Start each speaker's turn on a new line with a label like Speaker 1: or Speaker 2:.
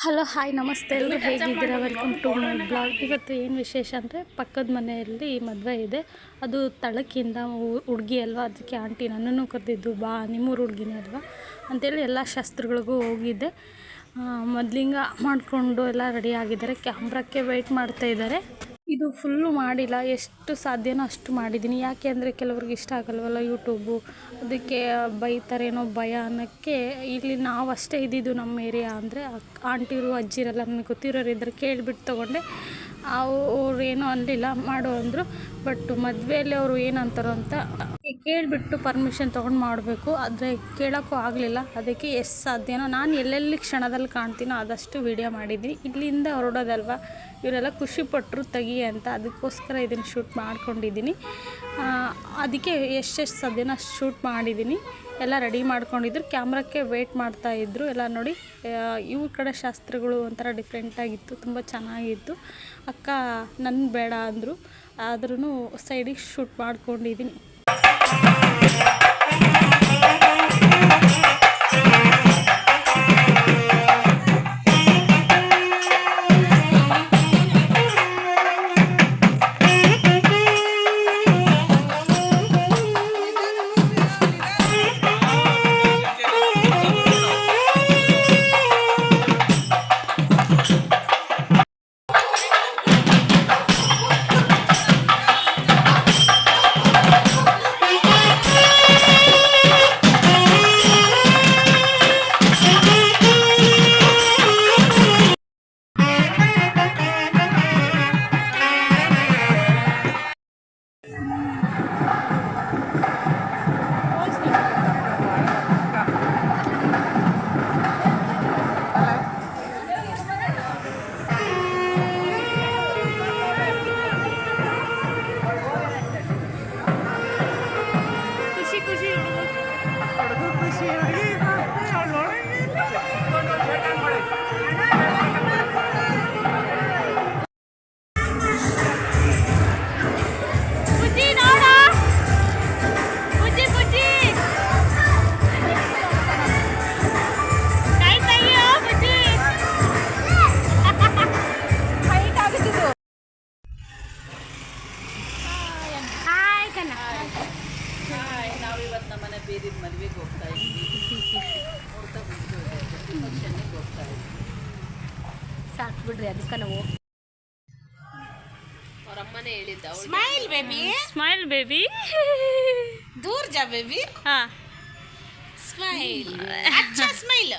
Speaker 1: Hello hi ನಮಸ್ತೆ ಎಲ್ಲರೂ ಹೇಗಿದ್ದೀರಾ? Welcome to my blog. ಇವತ್ತು ಏನು ವಿಶೇಷ ಅಂದರೆ ಪಕ್ಕದ ಮನೆಯಲ್ಲಿ ಮದುವೆ ಇದೆ. ಅದು ತಳಕಿಂದ ಹುಡುಗಿ ಅಲ್ವಾ, ಅದಕ್ಕೆ ಆಂಟಿ ನನ್ನನ್ನು ಕರೆದಿದ್ದು, ಬಾ ನಿಮ್ಮೂರು ಹುಡುಗಿನೇ ಅಲ್ವಾ ಅಂತೇಳಿ ಎಲ್ಲ ಶಾಸ್ತ್ರಗಳಿಗೂ ಹೋಗಿದ್ದೆ. ಮೊದಲಿಂಗ ಮಾಡಿಕೊಂಡು ಎಲ್ಲ ರೆಡಿ ಆಗಿದ್ದಾರೆ. ಕ್ಯಾಮ್ರಕ್ಕೆ ವೆಯ್ಟ್ ಮಾಡ್ತಾಯಿದ್ದಾರೆ. ಇದು ಫುಲ್ಲು ಮಾಡಿಲ್ಲ, ಎಷ್ಟು ಸಾಧ್ಯನೋ ಅಷ್ಟು ಮಾಡಿದ್ದೀನಿ. ಯಾಕೆ ಅಂದರೆ ಕೆಲವ್ರಿಗೆ ಇಷ್ಟ ಆಗಲ್ವಲ್ಲ ಯೂಟ್ಯೂಬು, ಅದಕ್ಕೆ ಬೈತಾರೇನೋ ಭಯ ಅನ್ನೋಕ್ಕೆ ಇಲ್ಲಿ ನಾವು ಅಷ್ಟೇ ಇದ್ದಿದ್ದು ನಮ್ಮ ಏರಿಯಾ ಅಂದರೆ. ಆಂಟಿರು ಅಜ್ಜಿರೆಲ್ಲ ನನಗೆ ಗೊತ್ತಿರೋರು ಇದ್ದರೆ ಕೇಳಿಬಿಟ್ಟು ತೊಗೊಂಡೆ. ಅವ್ರು ಏನೋ ಅನ್ನಲಿಲ್ಲ, ಮಾಡು ಅಂದರು. ಬಟ್ ಮದುವೆಯಲ್ಲಿ ಅವರು ಏನು ಅಂತಾರೋ ಅಂತ ಕೇಳಿಬಿಟ್ಟು ಪರ್ಮಿಷನ್ ತೊಗೊಂಡು ಮಾಡಬೇಕು. ಆದರೆ ಕೇಳೋಕ್ಕೂ ಆಗಲಿಲ್ಲ. ಅದಕ್ಕೆ ಎಷ್ಟು ಸಾಧ್ಯನೋ ನಾನು ಎಲ್ಲೆಲ್ಲಿ ಕ್ಷಣದಲ್ಲಿ ಕಾಣ್ತೀನೋ ಆದಷ್ಟು ವೀಡಿಯೋ ಮಾಡಿದ್ದೀನಿ. ಇಲ್ಲಿಂದ ಹೊರಡೋದಲ್ವ, ಇವರೆಲ್ಲ ಖುಷಿಪಟ್ಟರು ತೆಗಿ ಅಂತ, ಅದಕ್ಕೋಸ್ಕರ ಇದನ್ನು ಶೂಟ್ ಮಾಡ್ಕೊಂಡಿದ್ದೀನಿ. ಅದಕ್ಕೆ ಎಷ್ಟೆಷ್ಟು ಸಾಧ್ಯನೋ ಅಷ್ಟು ಶೂಟ್ ಮಾಡಿದ್ದೀನಿ. ಎಲ್ಲ ರೆಡಿ ಮಾಡ್ಕೊಂಡಿದ್ರು, ಕ್ಯಾಮ್ರಕ್ಕೆ ವೆಯ್ಟ್ ಮಾಡ್ತಾಯಿದ್ರು. ಎಲ್ಲ ನೋಡಿ, ಇವ್ರ ಕಡೆ ಶಾಸ್ತ್ರಗಳು ಒಂಥರ ಡಿಫ್ರೆಂಟಾಗಿತ್ತು, ತುಂಬ ಚೆನ್ನಾಗಿತ್ತು. ಅಕ್ಕ ನನ್ನ ಬೇಡ ಅಂದರು, ಆದ್ರೂ ಸೈಡಿಗೆ ಶೂಟ್ ಮಾಡ್ಕೊಂಡಿದ್ದೀನಿ.
Speaker 2: ನಾವಿವತ್ತು ನಮ್ಮನೆ ಬೇರೆ ಮದುವೆಗೆ ಹೋಗ್ತಾ ಇದ್ವಿ. ಫಂಕ್ಷನ್ನಿಗೆ ಹೋಗ್ತಾ ಇದ್ವಿ.
Speaker 1: ಸಾಕು ಬಿಡ್ರಿ, ಅದಕ್ಕೆ ನಾವು
Speaker 2: ಅವ್ರ ಅಮ್ಮನೇ ಹೇಳಿದ್ದ,
Speaker 3: ಸ್ಮೈಲ್ ಬೇಬಿ,
Speaker 1: ಸ್ಮೈಲ್ ಬೇಬಿ,
Speaker 3: दूर जा बेबी,
Speaker 1: ಹಾಂ
Speaker 3: स्माइल, अच्छा स्माइल.